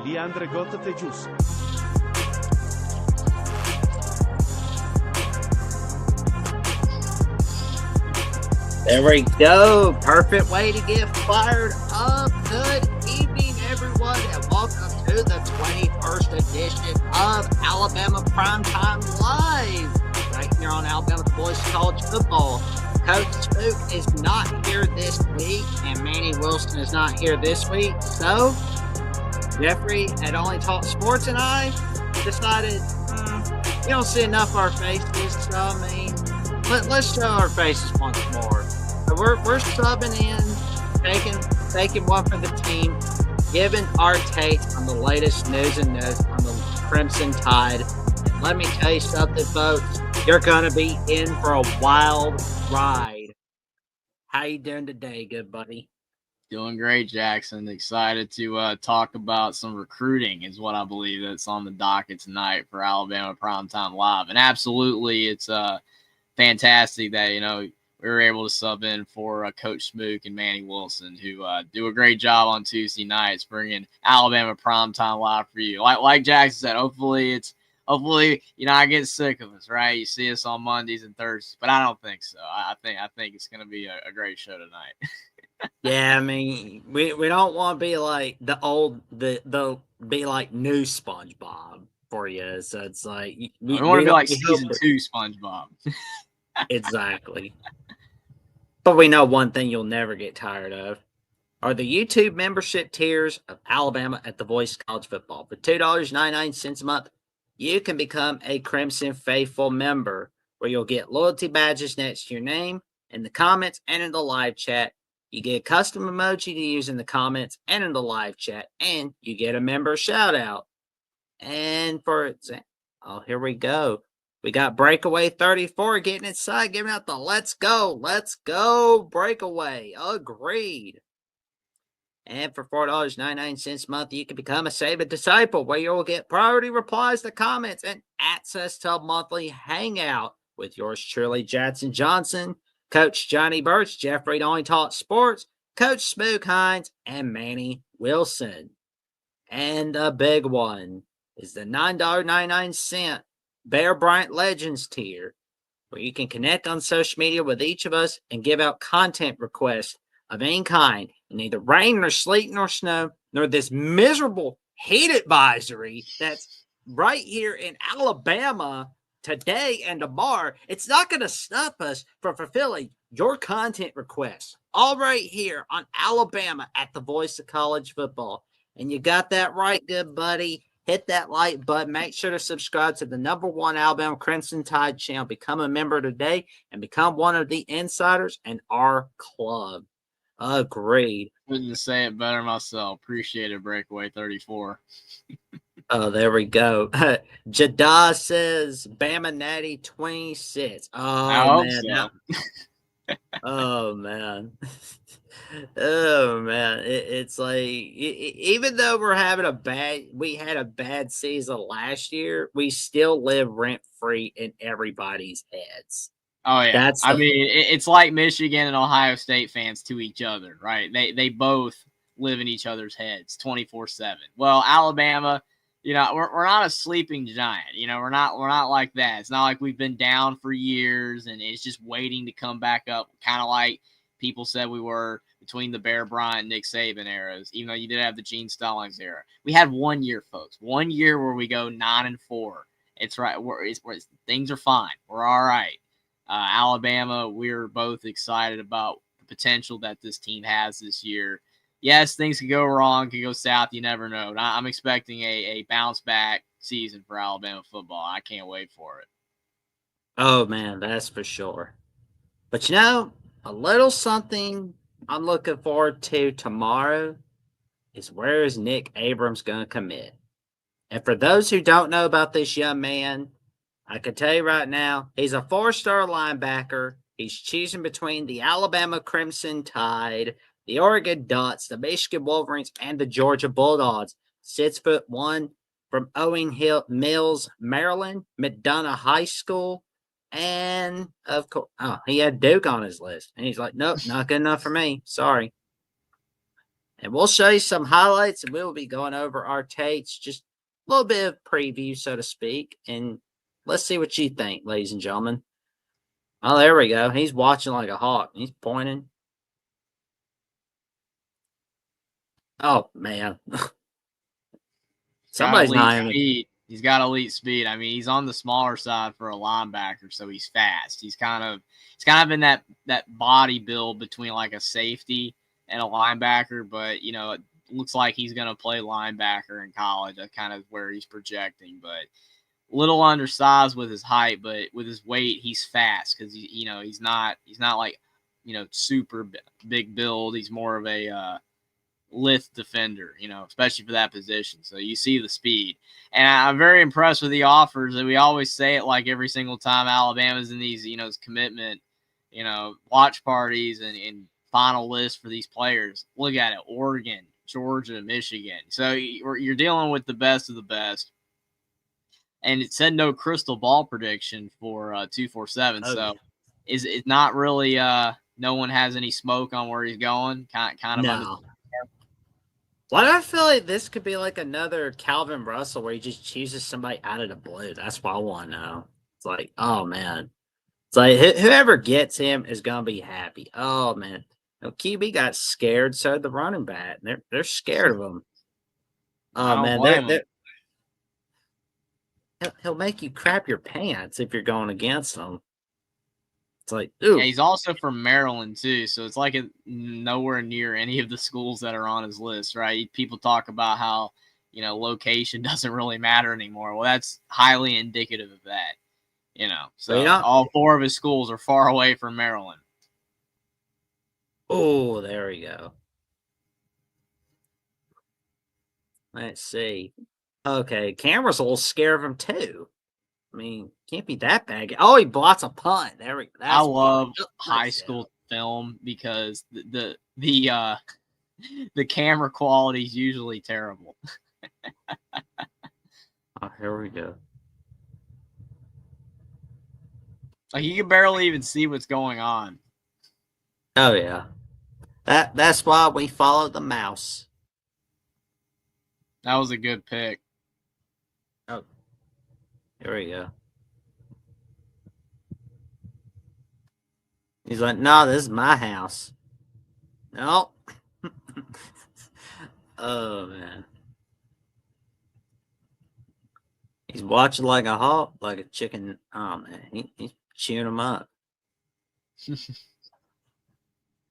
Leandre Gotte Jus. There we go. Perfect way to get fired up. Good evening, everyone, and welcome to the 21st edition of Alabama Primetime Live, right here on Alabama Boys College Football. Coach Spook is not here this week, and Manny Wilson is not here this week. So, Jeffrey at Only Talk Sports and I decided we don't see enough of our faces, so I mean, let's show our faces once more. So we're subbing in, taking one for the team, giving our take on the latest news and notes on the Crimson Tide. And let me tell you something, folks. You're going to be in for a wild ride. How you doing today, good buddy? Doing great, Jackson. Excited to talk about some recruiting is what I believe that's on the docket tonight for Alabama Primetime Live. And absolutely, it's fantastic that, we were able to sub in for Coach Smook and Manny Wilson, who do a great job on Tuesday nights bringing Alabama Primetime Live for you. Like Jackson said, hopefully, you're not getting sick of us, right? You see us on Mondays and Thursdays, but I don't think so. I think it's going to be a great show tonight. Yeah, I mean, we don't want to be like the be like new SpongeBob for you. So it's like we want to be like season 2 SpongeBob. Exactly. But we know one thing you'll never get tired of are the YouTube membership tiers of Alabama at the Voice College Football. For $2.99 a month, you can become a Crimson Faithful member, where you'll get loyalty badges next to your name in the comments and in the live chat. You get a custom emoji to use in the comments and in the live chat, and you get a member shout out. And for example, here we go. We got Breakaway 34 getting inside, giving out the let's go, Breakaway. Agreed. And for $4.99 a month, you can become a Save It Disciple, where you'll get priority replies to comments and access to a monthly hangout with yours truly, Jackson Johnson, Coach Johnny Birch, Jeffrey Only Talk Sports, Coach Spook Hines, and Manny Wilson. And a big one is the $9.99 Bear Bryant Legends tier, where you can connect on social media with each of us and give out content requests of any kind, in neither rain nor sleet nor snow, nor this miserable heat advisory that's right here in Alabama today and tomorrow. It's not going to stop us from fulfilling your content requests, all right here on Alabama at the Voice of College Football. And you got that right, good buddy. Hit that like button. Make sure to subscribe to the #1 Alabama Crimson Tide channel. Become a member today and become one of the insiders in our club. Agreed. Couldn't say it better myself. Appreciate it, Breakaway 34. Oh, there we go. Jada says Bama Natty 26. Oh, man. So. Oh, man. Oh, man. It's like, even though we had a bad season last year, we still live rent-free in everybody's heads. Oh, yeah. It's like Michigan and Ohio State fans to each other, right? They both live in each other's heads 24/7. Well, Alabama, we're not a sleeping giant. We're not like that. It's not like we've been down for years and it's just waiting to come back up, kind of like people said we were between the Bear Bryant and Nick Saban eras, even though you did have the Gene Stallings era. We had 1 year, folks. 1 year where we go 9-4. It's right. Things are fine. We're all right. Alabama, we're both excited about the potential that this team has this year. Yes, things can go wrong, can go south. You never know. I'm expecting a bounce back season for Alabama football. I can't wait for it. Oh, man, that's for sure. But a little something I'm looking forward to tomorrow is, where is Nick Abrams going to commit? And for those who don't know about this young man, I can tell you right now, he's a 4-star linebacker. He's choosing between the Alabama Crimson Tide, the Oregon Ducks, the Michigan Wolverines, and the Georgia Bulldogs. 6'1" from Owing Mills, Maryland, McDonough High School. And, of course, he had Duke on his list. And he's like, nope, not good enough for me. Sorry. And we'll show you some highlights, and we'll be going over our takes, just a little bit of preview, so to speak. And let's see what you think, ladies and gentlemen. Oh, there we go. He's watching like a hawk. He's pointing. Oh, man. Somebody's not even. Speed. He's got elite speed. I mean, he's on the smaller side for a linebacker, so he's fast. He's kind of in that body build between like a safety and a linebacker, but you know, it looks like he's going to play linebacker in college. That's kind of where he's projecting, but little undersized with his height, but with his weight, he's fast because he's not like super big build. He's more of a lift defender, especially for that position. So you see the speed. And I'm very impressed with the offers. And we always say it like every single time Alabama's in these, commitment, watch parties and final list for these players. Look at it. Oregon, Georgia, Michigan. So you're dealing with the best of the best. And it said no crystal ball prediction for 247. Oh, so it's not really no one has any smoke on where he's going. Kind of no. Why do I feel like this could be like another Calvin Russell where he just chooses somebody out of the blue? That's what I want to know. It's like, oh, man. It's like whoever gets him is going to be happy. Oh, man. QB got scared, so the running back. They're scared of him. Oh, man. He'll make you crap your pants if you're going against him. It's like, ooh. Yeah, he's also from Maryland, too, so it's like nowhere near any of the schools that are on his list, right? People talk about how, location doesn't really matter anymore. Well, that's highly indicative of that, So all four of his schools are far away from Maryland. Oh, there we go. Let's see. Okay, camera's a little scared of him, too. I mean, can't be that bad. Oh, he blots a punt. There we go. I love high school film because the camera quality is usually terrible. Oh, here we go. Like you can barely even see what's going on. Oh yeah, that's why we follow the mouse. That was a good pick. Oh, here we go. He's like, no, this is my house. No. Oh, man. He's watching like a hawk, like a chicken. Oh, man. He's chewing him up.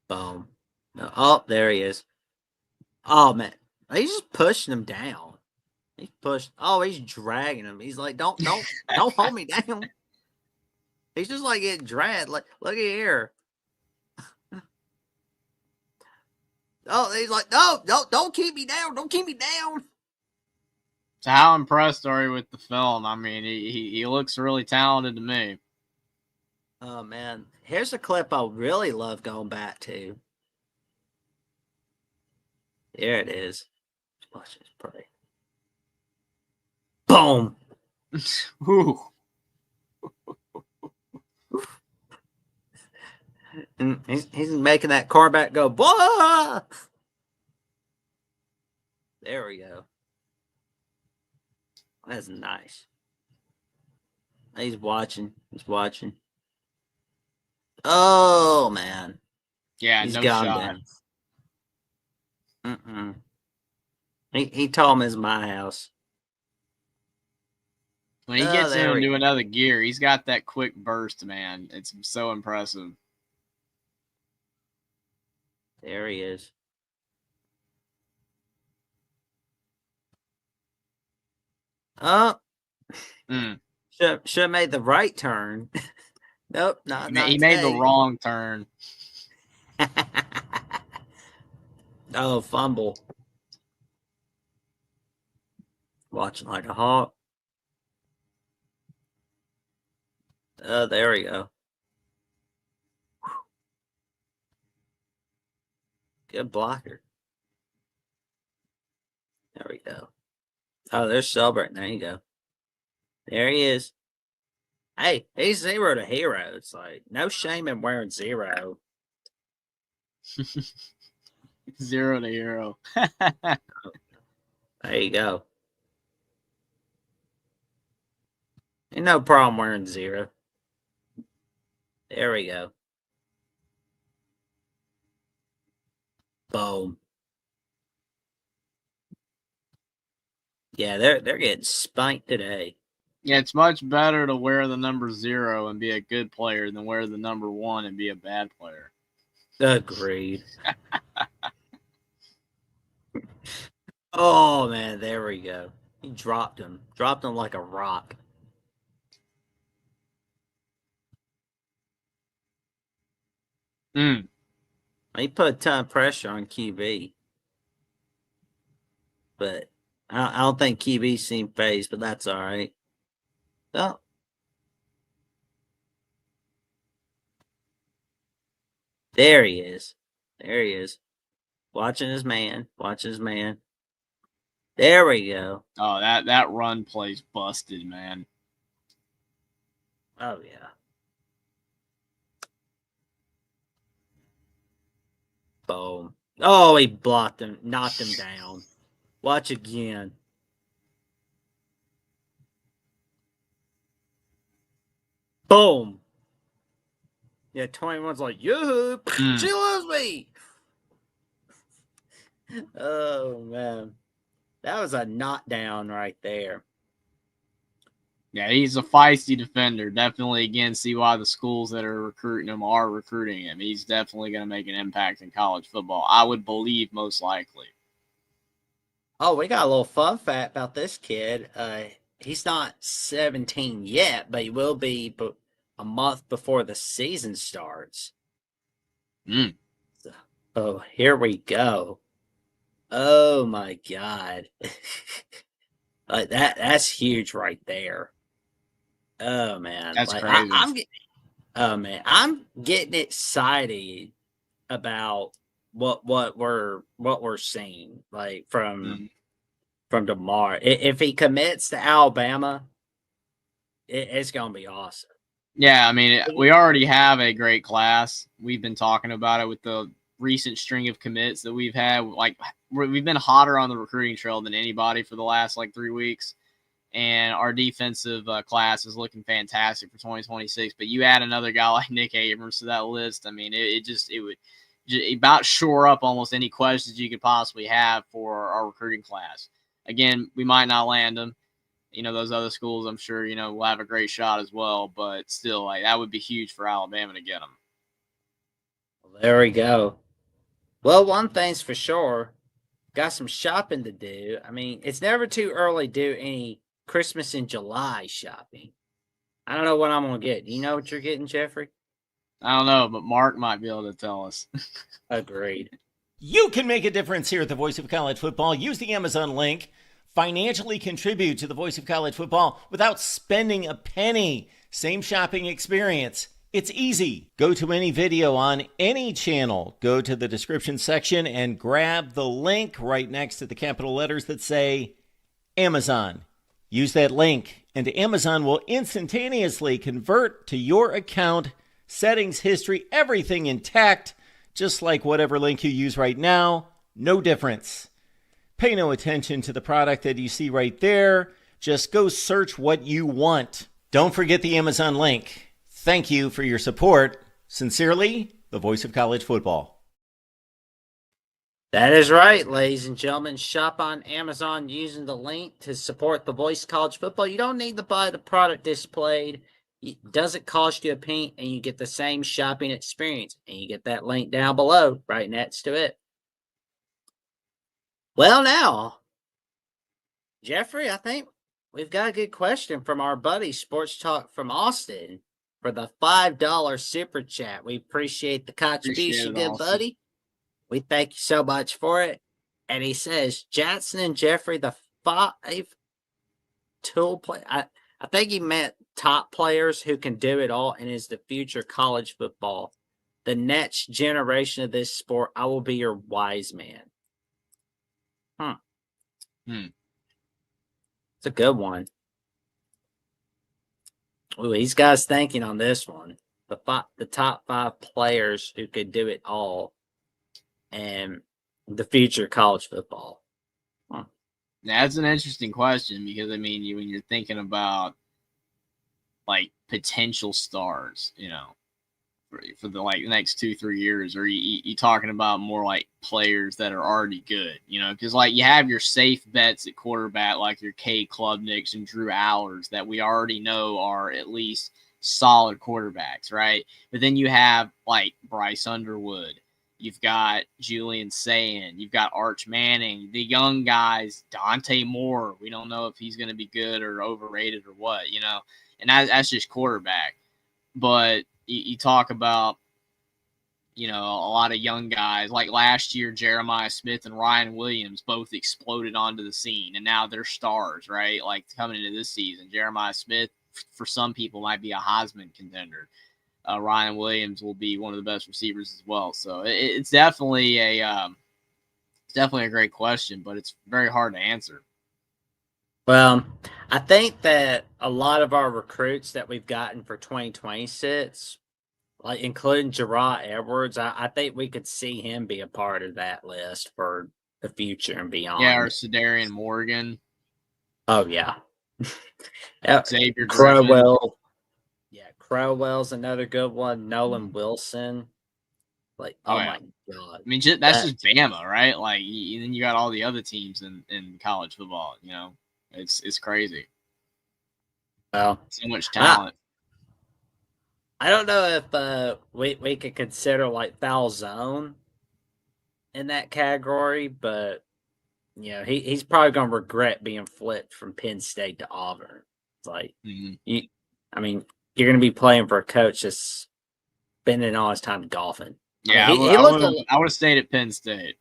Boom. Oh, there he is. Oh, man. He's just pushing him down. He's pushed. Oh, he's dragging him. He's like, don't hold me down. He's just like getting dragged. Like, look at here. Oh, he's like, no, don't keep me down. Don't keep me down. So how impressed are you with the film? I mean, he looks really talented to me. Oh, man. Here's a clip I really love going back to. There it is. Watch this play. Boom. Ooh. And he's making that quarterback go, boah! There we go. That's nice. He's watching. He's watching. Oh, man. Yeah, he's no gone shot. Down. He told him it's my house. When he gets into another gear, he's got that quick burst, man. It's so impressive. There he is. Oh. Should have made the right turn. Nope, not he made the wrong turn. Oh, fumble. Watching like a hawk. Oh, there we go. Good blocker. There we go. Oh, they're celebrating. There you go. There he is. Hey, he's 0 to hero. It's like no shame in wearing 0. 0 to hero. There you go. Ain't no problem wearing 0. There we go. Boom. Yeah, they're getting spanked today. Yeah, it's much better to wear the number 0 and be a good player than wear the number 1 and be a bad player. Agreed. Oh man, there we go. He dropped him. Dropped him like a rock. He put a ton of pressure on QB. But I don't think QB seemed phased, but that's all right. Oh. There he is. There he is. Watching his man. Watching his man. There we go. Oh, that run play's busted, man. Oh, yeah. Boom. Oh, he blocked him. Knocked him down. Watch again. Boom. Yeah, 21's like, yoo-hoo. She loves me. Oh, man. That was a knockdown right there. Yeah, he's a feisty defender. Definitely, again, see why the schools that are recruiting him are recruiting him. He's definitely going to make an impact in college football. I would believe most likely. Oh, we got a little fun fact about this kid. He's not 17 yet, but he will be a month before the season starts. So, here we go. Oh my God. Like that's huge right there. Oh man. That's like, crazy. I'm getting excited about what we're seeing, like from DeMar. If he commits to Alabama, it's gonna be awesome. Yeah, I mean, we already have a great class. We've been talking about it with the recent string of commits that we've had. Like, we've been hotter on the recruiting trail than anybody for the last 3 weeks. And our defensive class is looking fantastic for 2026. But you add another guy like Nick Abrams to that list, I mean, it would about shore up almost any questions you could possibly have for our recruiting class. Again, we might not land them. Those other schools, I'm sure, will have a great shot as well. But still, that would be huge for Alabama to get them. Well, there we go. Well, one thing's for sure, got some shopping to do. I mean, it's never too early to do any Christmas in July shopping. I don't know what I'm going to get. Do you know what you're getting, Jeffrey? I don't know, but Mark might be able to tell us. Agreed. You can make a difference here at the Voice of College Football. Use the Amazon link. Financially contribute to the Voice of College Football without spending a penny. Same shopping experience. It's easy. Go to any video on any channel. Go to the description section and grab the link right next to the capital letters that say Amazon. Use that link, and Amazon will instantaneously convert to your account, settings, history, everything intact, just like whatever link you use right now. No difference. Pay no attention to the product that you see right there. Just go search what you want. Don't forget the Amazon link. Thank you for your support. Sincerely, the Voice of College Football. That is right, ladies and gentlemen. Shop on Amazon using the link to support the Voice of College Football. You don't need to buy the product displayed. It doesn't cost you a penny, and you get the same shopping experience. And you get that link down below, right next to it. Well, now, Jeffrey, I think we've got a good question from our buddy Sports Talk from Austin for the $5 super chat. We appreciate the contribution, good Austin. buddy. We thank you so much for it. And he says, Jackson and Jeffrey, the 5 tool play. I think he meant top players who can do it all and is the future college football. The next generation of this sport. I will be your wise man. It's a good one. Ooh, he's got us thinking on this one. The top 5 players who could do it all. And the future of college football? That's an interesting question because when you're thinking about like potential stars, for the like next 2-3 years, or you talking about more like players that are already good, because like you have your safe bets at quarterback, like your K Klubniks and Drew Allers that we already know are at least solid quarterbacks, right? But then you have like Bryce Underwood, you've got Julian Sayin, you've got Arch Manning, the young guys, Dante Moore. We don't know if he's going to be good or overrated or what, and that's just quarterback. But you talk about, a lot of young guys. Like last year, Jeremiah Smith and Ryan Williams both exploded onto the scene, and now they're stars, right? Like coming into this season, Jeremiah Smith, for some people, might be a Heisman contender. Ryan Williams will be one of the best receivers as well. So it's definitely a great question, but it's very hard to answer. Well, I think that a lot of our recruits that we've gotten for 2026, like including Gerard Edwards, I think we could see him be a part of that list for the future and beyond. Yeah, or Sedarian Morgan. Oh, yeah. Xavier Crowell. Yeah, Crowell's another good one. Nolan Wilson. Like, oh my God. I mean, that's just Bama, right? Like, then you got all the other teams in college football, It's crazy. Well, so much talent. I don't know if we could consider like Foul Zone in that category, but he's probably gonna regret being flipped from Penn State to Auburn. It's like you're gonna be playing for a coach that's spending all his time golfing. Yeah, I would have stayed at Penn State.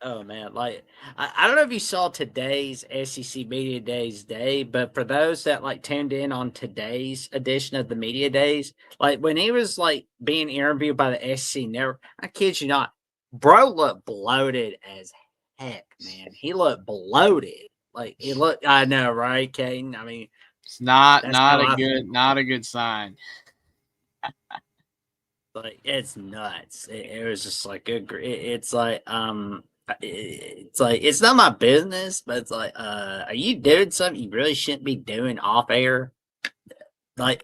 Oh man, like I don't know if you saw today's SEC Media Days day, but for those that like tuned in on today's edition of the Media Days, like when he was like being interviewed by the SEC Network, I kid you not, bro looked bloated as heck, man. He looked bloated. Like he looked. I know, right, Caden? I mean, it's not a good sign. Like it's nuts. It was just like it's like it's not my business, but it's like are you doing something you really shouldn't be doing off air? Like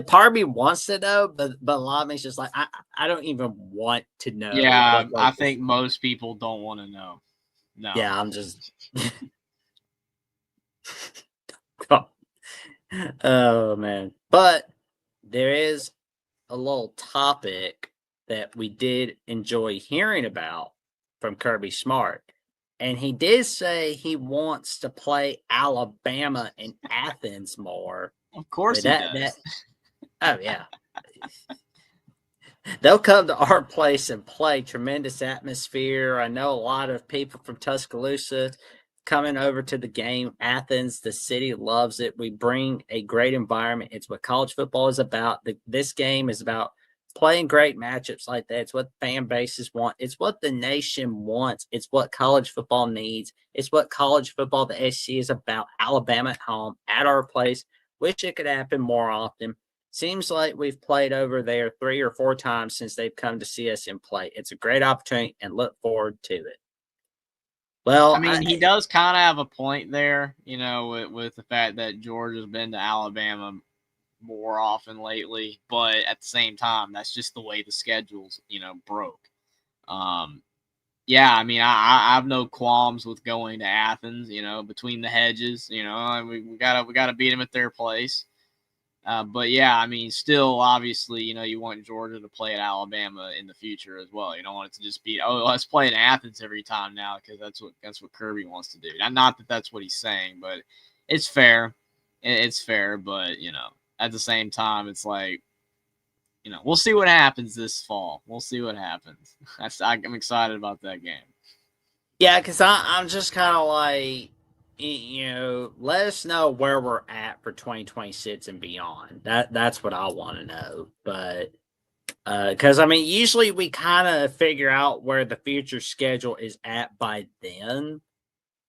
part of me wants to know, but a lot of me's just like I don't even want to know. Yeah, I think most people don't want to know. No. Yeah, I'm just oh man. But there is a little topic that we did enjoy hearing about from Kirby Smart. And he did say he wants to play Alabama in Athens more. Of course he does. Oh, yeah. They'll come to our place and play. Tremendous atmosphere. I know a lot of people from Tuscaloosa coming over to the game. Athens, the city loves it. We bring a great environment. It's what college football is about. This game is about playing great matchups like that. It's what fan bases want. It's what the nation wants. It's what college football needs. It's what college football, the SC, is about. Alabama at home, at our place. Wish it could happen more often. Seems like we've played over there 3 or 4 times since they've come to see us in play. It's a great opportunity and look forward to it. Well, I mean, he does kind of have a point there, with the fact that Georgia's been to Alabama more often lately, but at the same time, that's just the way the schedule's, broke. Yeah, I mean, I have no qualms with going to Athens, between the hedges, we gotta beat them at their place. But yeah, I mean, still, obviously, you want Georgia to play at Alabama in the future as well. You don't want it to just be, let's play in Athens every time now because that's what Kirby wants to do. Not that that's what he's saying, but it's fair. It's fair, but at the same time, it's like, we'll see what happens this fall. We'll see what happens. I'm excited about that game. Yeah, because I'm just kind of like, let us know where we're at for 2026 and beyond. That's what I want to know. But because I mean, usually we kind of figure out where the future schedule is at by then.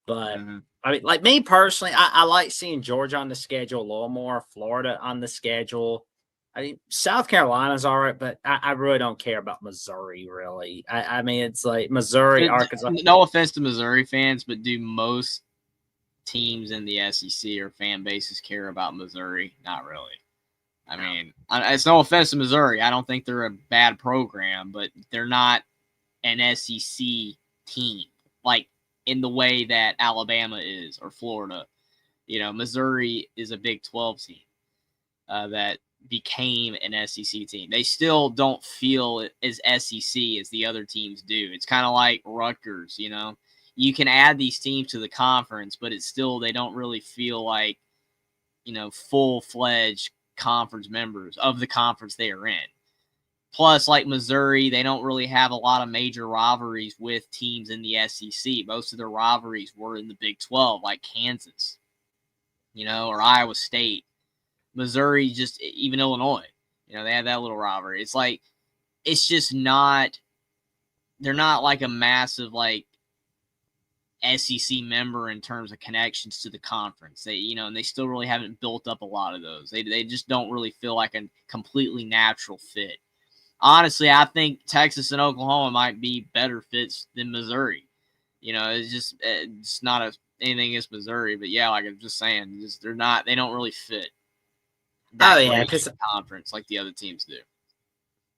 But I mean, like me personally, I like seeing Georgia on the schedule a little more, Florida on the schedule. I mean, South Carolina's all right, but I really don't care about Missouri, really. I mean, it's like Missouri, Arkansas. No offense to Missouri fans, but do most teams in the SEC or fan bases care about Missouri? Not really. I mean, it's no offense to Missouri. I don't think they're a bad program, but they're not an SEC team like in the way that Alabama is or Florida. Missouri is a Big 12 team that became an SEC team. They still don't feel as SEC as the other teams do. It's kind of like Rutgers, You can add these teams to the conference, but it's still they don't really feel like, full-fledged conference members of the conference they are in. Plus, like Missouri, they don't really have a lot of major rivalries with teams in the SEC. Most of their rivalries were in the Big 12, like Kansas, or Iowa State. Missouri, just even Illinois, they have that little rivalry. It's like, it's just not, they're not like a massive, like, SEC member in terms of connections to the conference. They, and they still really haven't built up a lot of those. They just don't really feel like a completely natural fit. Honestly, I think Texas and Oklahoma might be better fits than Missouri. It's not anything against Missouri, but yeah, like I'm just saying, they don't really fit. Because conference like the other teams do.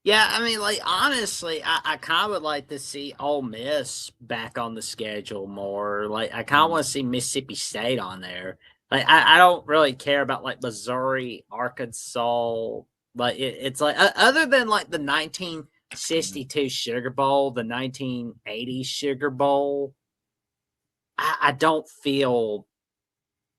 Yeah, I mean, like, honestly, I kind of would like to see Ole Miss back on the schedule more. Like, I kind of want to see Mississippi State on there. Like, I don't really care about, like, Missouri, Arkansas. Like, it's like, other than, like, the 1962 Sugar Bowl, the 1980 Sugar Bowl, I don't feel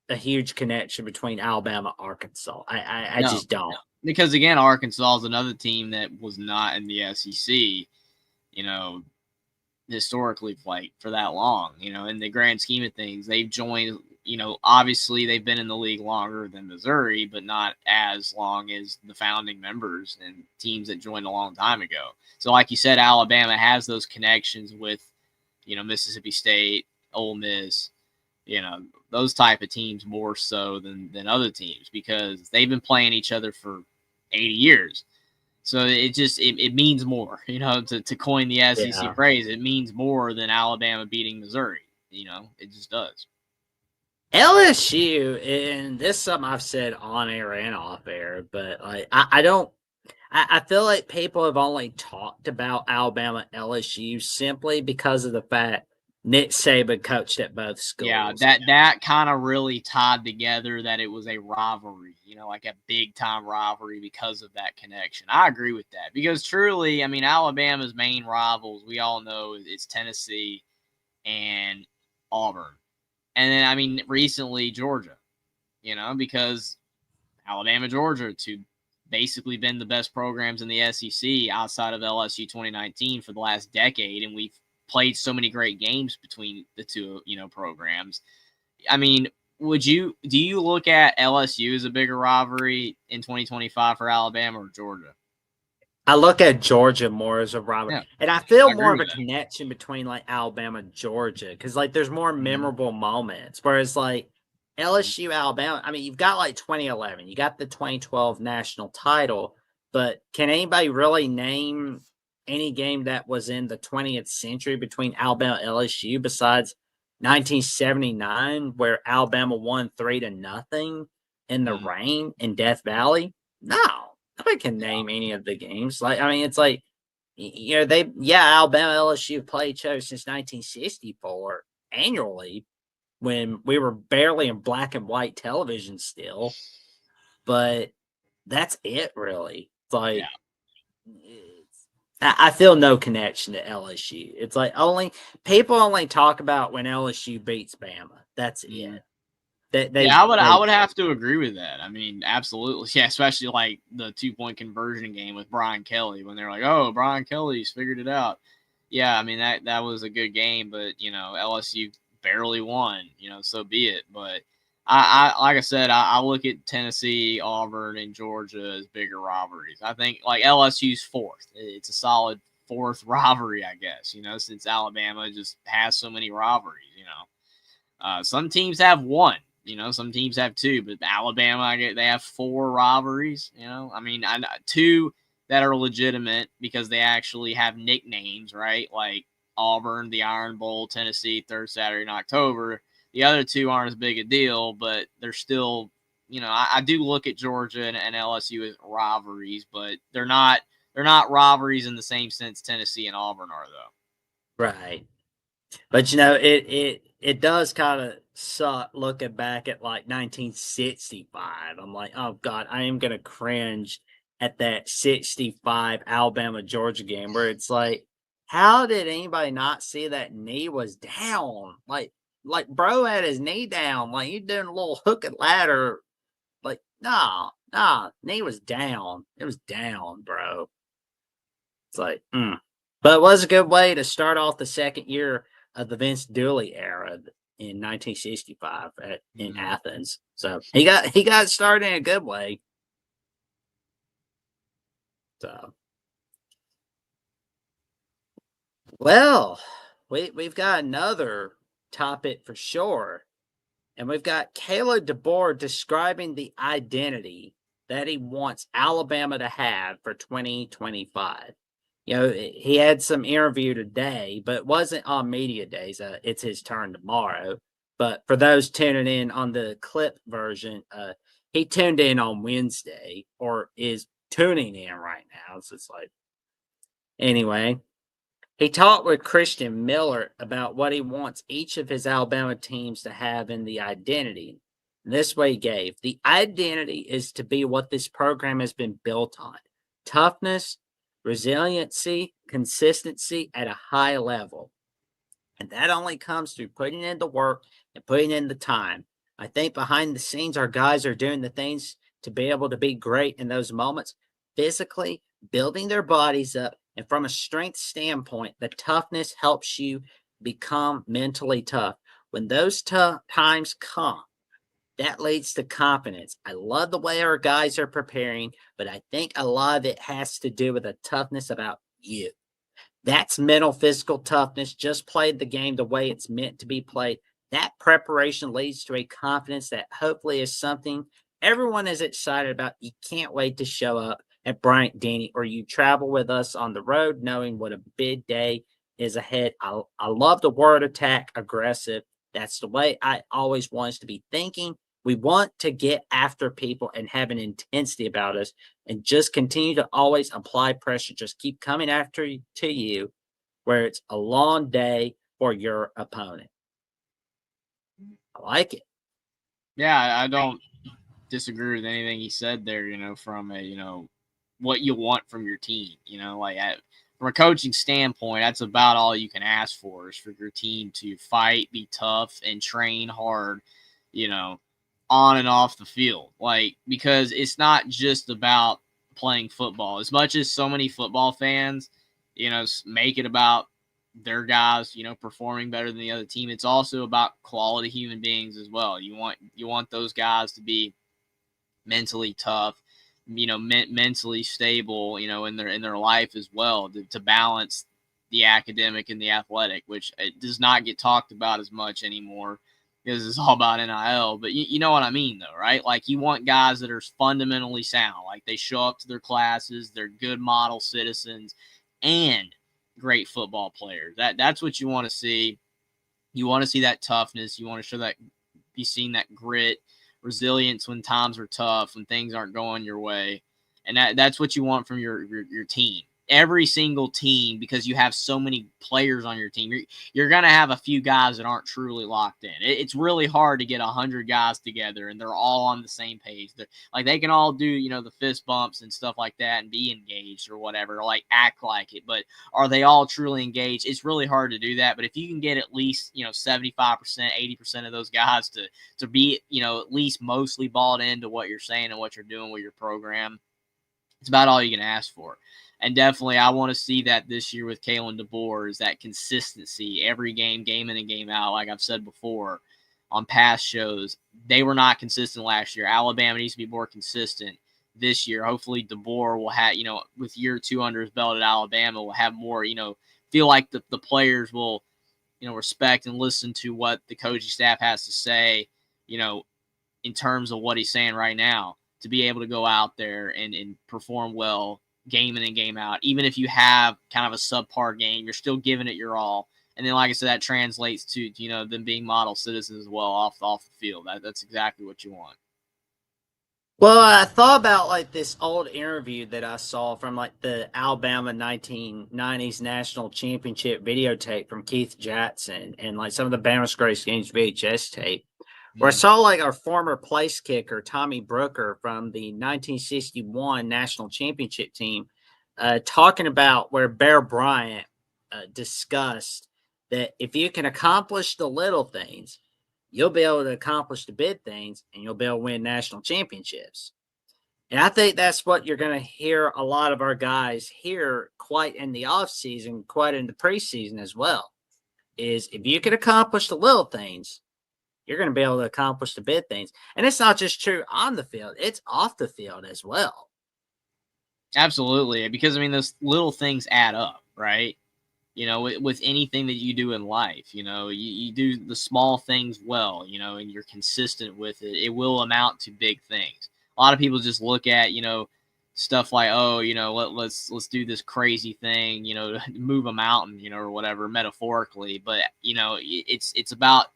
a huge connection between Alabama and Arkansas. I just don't. No. Because, again, Arkansas is another team that was not in the SEC, historically, like, for that long. In the grand scheme of things, they've joined, obviously they've been in the league longer than Missouri, but not as long as the founding members and teams that joined a long time ago. So, like you said, Alabama has those connections with, Mississippi State, Ole Miss, those type of teams more so than other teams because they've been playing each other for 80 years. So it means more, to coin the SEC phrase, it means more than Alabama beating Missouri. It just does. LSU, and this is something I've said on air and off air, but like I feel like people have only talked about Alabama LSU simply because of the fact Nick Saban coached at both schools. Yeah, that kind of really tied together that it was a rivalry, like a big-time rivalry because of that connection. I agree with that because truly, I mean, Alabama's main rivals, we all know it's Tennessee and Auburn. And then, I mean, recently Georgia, because Alabama, Georgia, to basically been the best programs in the SEC outside of LSU 2019 for the last decade, and we've played so many great games between the two, programs. I mean, do you look at LSU as a bigger rivalry in 2025 for Alabama or Georgia? I look at Georgia more as a rivalry, and I feel more of a connection between like Alabama and Georgia because like there's more memorable moments. Whereas like LSU, Alabama, I mean, you've got like 2011, you got the 2012 national title, but can anybody really name any game that was in the 20th century between Alabama and LSU besides 1979, where Alabama won 3-0 in the rain in Death Valley? No, nobody can name any of the games. Like, I mean, it's like, Alabama LSU played each other since 1964 annually when we were barely in black and white television still. But that's it, really. It's like, I feel no connection to LSU. It's like people only talk about when LSU beats Bama. That's it. I would have to agree with that. I mean, absolutely. Yeah, especially like the 2-point conversion game with Brian Kelly when they're like, "Oh, Brian Kelly's figured it out." Yeah, I mean that was a good game, but LSU barely won. So be it. But I like I said, I look at Tennessee, Auburn, and Georgia as bigger rivalries. I think like LSU's fourth. It's a solid fourth rivalry, I guess. Since Alabama just has so many rivalries. Some teams have one. Some teams have 2, but Alabama, they have 4 rivalries. I mean, 2 that are legitimate because they actually have nicknames, right? Like Auburn, the Iron Bowl, Tennessee, third Saturday in October. The other 2 aren't as big a deal, but they're still, I do look at Georgia and LSU as rivalries, but they're not rivalries in the same sense Tennessee and Auburn are, though. Right. But it does kind of suck looking back at like 1965. I'm like, oh God, I am gonna cringe at that 65 Alabama Georgia game where it's like, how did anybody not see that knee was down? Like bro had his knee down, like you doing a little hook and ladder. Like, nah, knee was down. It was down, bro. It's like, But it was a good way to start off the second year of the Vince Dooley era in 1965 in Athens. So he got started in a good way. So, well, we've got another topic for sure, and we've got Caleb DeBoer describing the identity that he wants Alabama to have for 2025. He had some interview today, but it wasn't on media days. It's his turn tomorrow. But for those tuning in on the clip version, he tuned in on Wednesday or is tuning in right now. So it's like, anyway, he talked with Christian Miller about what he wants each of his Alabama teams to have in the identity. And this way he gave, the identity is to be what this program has been built on: toughness, resiliency, consistency at a high level. And that only comes through putting in the work and putting in the time. I think behind the scenes, our guys are doing the things to be able to be great in those moments, physically building their bodies up. And from a strength standpoint, the toughness helps you become mentally tough. When those tough times come, that leads to confidence. I love the way our guys are preparing, but I think a lot of it has to do with a toughness about you. That's mental, physical toughness. Just played the game the way it's meant to be played. That preparation leads to a confidence that hopefully is something everyone is excited about. You can't wait to show up at Bryant Denny, or you travel with us on the road knowing what a big day is ahead. I love the word attack, aggressive. That's the way I always want us to be thinking. We want to get after people and have an intensity about us and just continue to always apply pressure. Just keep coming after to you where it's a long day for your opponent. I like it. Yeah, I don't disagree with anything he said there, from what you want from your team. From a coaching standpoint, that's about all you can ask for is for your team to fight, be tough, and train hard, on and off the field. Because it's not just about playing football. As much as so many football fans, make it about their guys, performing better than the other team, it's also about quality human beings as well. You want those guys to be mentally tough, mentally stable, in their life as well, to balance the academic and the athletic, which it does not get talked about as much anymore because it's all about NIL. But you know what I mean, though, right? Like, you want guys that are fundamentally sound, like they show up to their classes, they're good model citizens, and great football players. That's what you want to see. You want to see that toughness. You want to show that, be seen that grit, resilience when times are tough, when things aren't going your way. And that's what you want from your team. Every single team, because you have so many players on your team, you're going to have a few guys that aren't truly locked in. It's really hard to get 100 guys together and they're all on the same page. They can all do, the fist bumps and stuff like that and be engaged or whatever, or act like it. But are they all truly engaged? It's really hard to do that. But if you can get at least, 75%, 80% of those guys to be, at least mostly bought into what you're saying and what you're doing with your program, it's about all you can ask for. And definitely, I want to see that this year with Kalen DeBoer, is that consistency every game, game in and game out. Like I've said before on past shows, they were not consistent last year. Alabama needs to be more consistent this year. Hopefully, DeBoer will have, with year 2 under his belt at Alabama, will have more, feel like the players will, respect and listen to what the coaching staff has to say, in terms of what he's saying right now, to be able to go out there and perform well game in and game out. Even if you have kind of a subpar game, you're still giving it your all. And then, like I said, that translates to, you know, them being model citizens as well off the field. That's exactly what you want. Well, I thought about like this old interview that I saw from like the Alabama 1990s national championship videotape from Keith Jackson and like some of the Bama's greatest games VHS tape, where I saw like our former place kicker Tommy Brooker from the 1961 national championship team talking about where Bear Bryant discussed that if you can accomplish the little things, you'll be able to accomplish the big things and you'll be able to win national championships. And I think that's what you're going to hear a lot of our guys here quite in the offseason, quite in the preseason as well, is if you can accomplish the little things, you're going to be able to accomplish the big things. And it's not just true on the field, it's off the field as well. Absolutely. Because, I mean, those little things add up, right? You know, with anything that you do in life, you know, you do the small things well, you know, and you're consistent with it, it will amount to big things. A lot of people just look at, you know, stuff like, oh, you know, let's do this crazy thing, you know, move a mountain, you know, or whatever, metaphorically. But, you know, it's about,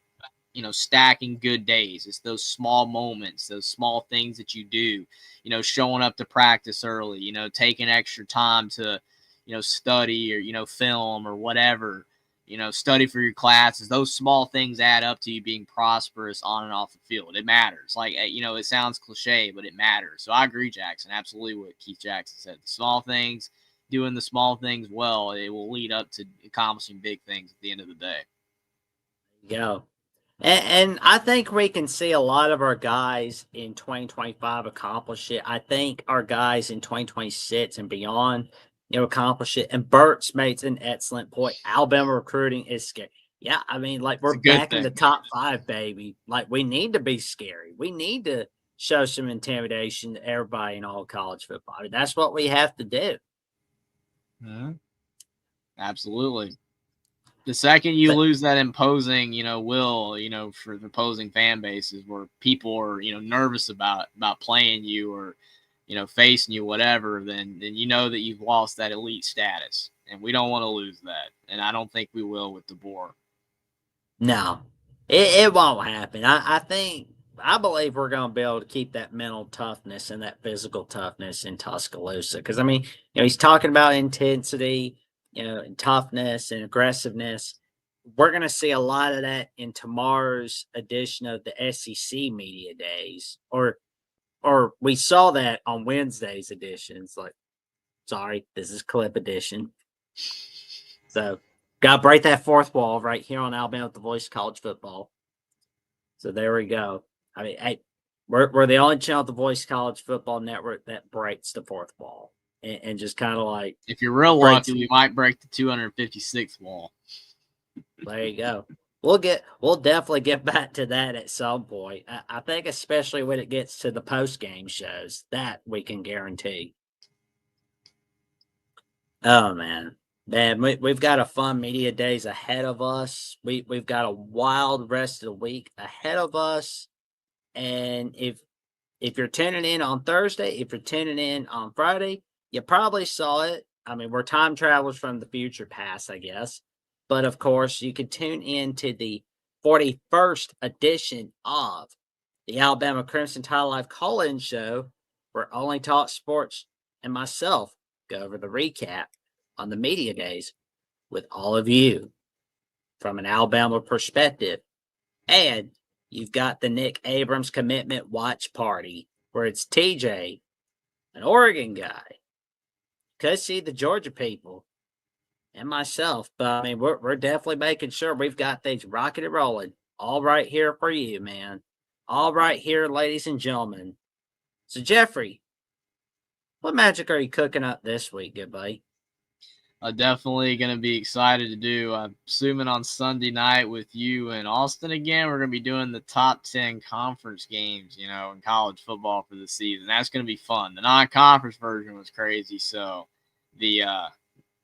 you know, stacking good days. It's those small moments, those small things that you do, you know, showing up to practice early, you know, taking extra time to, you know, study or, you know, film or whatever, you know, study for your classes. Those small things add up to you being prosperous on and off the field. It matters. Like, you know, it sounds cliche, but it matters. So I agree, Jackson. Absolutely what Keith Jackson said. The small things, doing the small things well, it will lead up to accomplishing big things at the end of the day. Yeah. And I think we can see a lot of our guys in 2025 accomplish it. I think our guys in 2026 and beyond, you know, accomplish it. And Bert's makes an excellent point. Alabama recruiting is scary. Yeah, I mean, like we're back in the top 5, baby. Like we need to be scary. We need to show some intimidation to everybody in all college football. I mean, that's what we have to do. Mm-hmm. Absolutely. The second you lose that imposing, you know, will, you know, for the opposing fan bases where people are, you know, nervous about playing you or, you know, facing you, whatever, then you know that you've lost that elite status. And we don't want to lose that. And I don't think we will with DeBoer. No, it won't happen. I believe we're going to be able to keep that mental toughness and that physical toughness in Tuscaloosa. Because, I mean, you know, he's talking about intensity, you know, and toughness and aggressiveness. We're going to see a lot of that in tomorrow's edition of the SEC Media Days. Or we saw that on Wednesday's editions. Like, sorry, this is clip edition. So, got to break that fourth wall right here on Alabama with the Voice of College Football. So there we go. I mean, hey, we're the only channel at the Voice College Football Network that breaks the fourth wall and just kind of like. If you're real lucky, we might break the 256th wall. There you go. We'll definitely get back to that at some point. I think especially when it gets to the post game shows, that we can guarantee. Oh man. Man, we've got a fun media days ahead of us. We've got a wild rest of the week ahead of us. And if you're tuning in on Thursday, if you're tuning in on Friday, you probably saw it. I mean, we're time travelers from the future past, I guess. But of course, you can tune in to the 41st edition of the Alabama Crimson Tide Live call-in show, where Only Talk Sports and myself go over the recap on the media days with all of you from an Alabama perspective. And you've got the Nick Abrams Commitment Watch Party, where it's TJ, an Oregon guy, could see the Georgia people, and myself. But I mean, we're definitely making sure we've got things rocking and rolling, all right here for you, man. All right here, ladies and gentlemen. So, Jeffrey, what magic are you cooking up this week, good buddy? Definitely going to be excited to do. I'm assuming on Sunday night with you and Austin again, we're going to be doing the top 10 conference games, you know, in college football for the season. That's going to be fun. The non-conference version was crazy, so the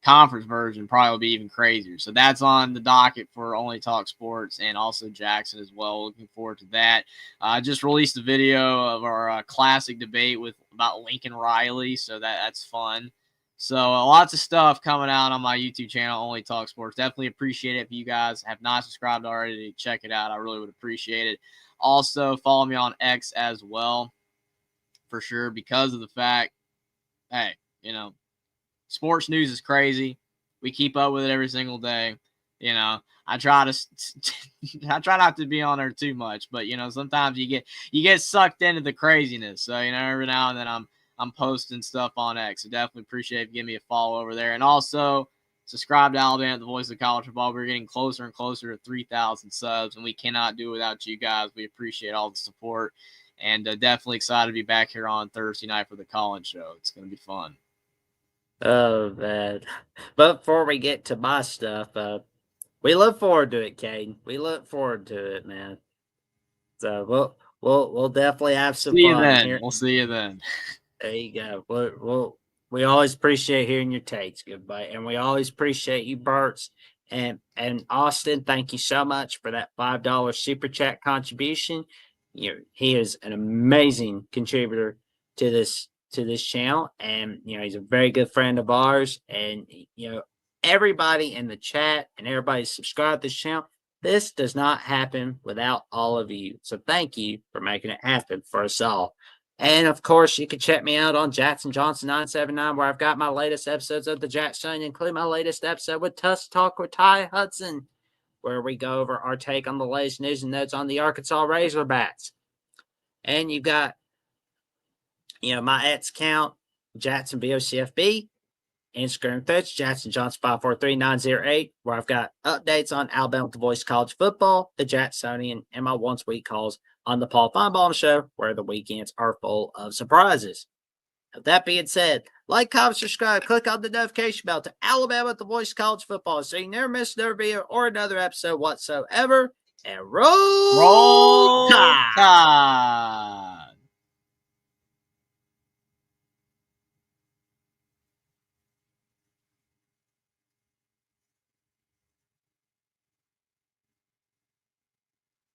conference version probably will be even crazier. So that's on the docket for Only Talk Sports and also Jackson as well. Looking forward to that. I just released a video of our classic debate about Lincoln Riley, so that's fun. So lots of stuff coming out on my YouTube channel, Only Talk Sports. Definitely appreciate it. If you guys have not subscribed already, check it out. I really would appreciate it. Also, follow me on X as well, for sure, because of the fact, hey, sports news is crazy. We keep up with it every single day. I try not to be on there too much, but sometimes you get sucked into the craziness. So every now and then I'm posting stuff on X. So definitely appreciate if you give me a follow over there, and also subscribe to Alabama, the voice of college football. We're getting closer and closer to 3,000 subs, and we cannot do it without you guys. We appreciate all the support, and definitely excited to be back here on Thursday night for the Collins show. It's going to be fun. Oh, man. But before we get to my stuff, we look forward to it, Caden. We look forward to it, man. So we'll definitely have some See you fun then. here. We'll see you then. There you go. We always appreciate hearing your takes, good buddy, and we always appreciate you, Berts, and Austin. Thank you so much for that $5 super chat contribution. He is an amazing contributor to this channel, and he's a very good friend of ours, and everybody in the chat and everybody subscribed to this channel. This does not happen without all of you, so thank you for making it happen for us all. And of course, you can check me out on Jackson Johnson 979, where I've got my latest episodes of the Jackson, including my latest episode with Tuss Talk with Ty Hudson, where we go over our take on the latest news and notes on the Arkansas Razorbacks. And you got my X account, Jackson BOCFB, Instagram threads, Jackson Johnson 543908, where I've got updates on Alabama The Voice College Football, the Jacksonian, and my once week calls on the Paul Feinbaum Show, where the weekends are full of surprises. With that being said, like, comment, subscribe, click on the notification bell to Alabama The Voice College Football so you never miss another video or another episode whatsoever. And roll!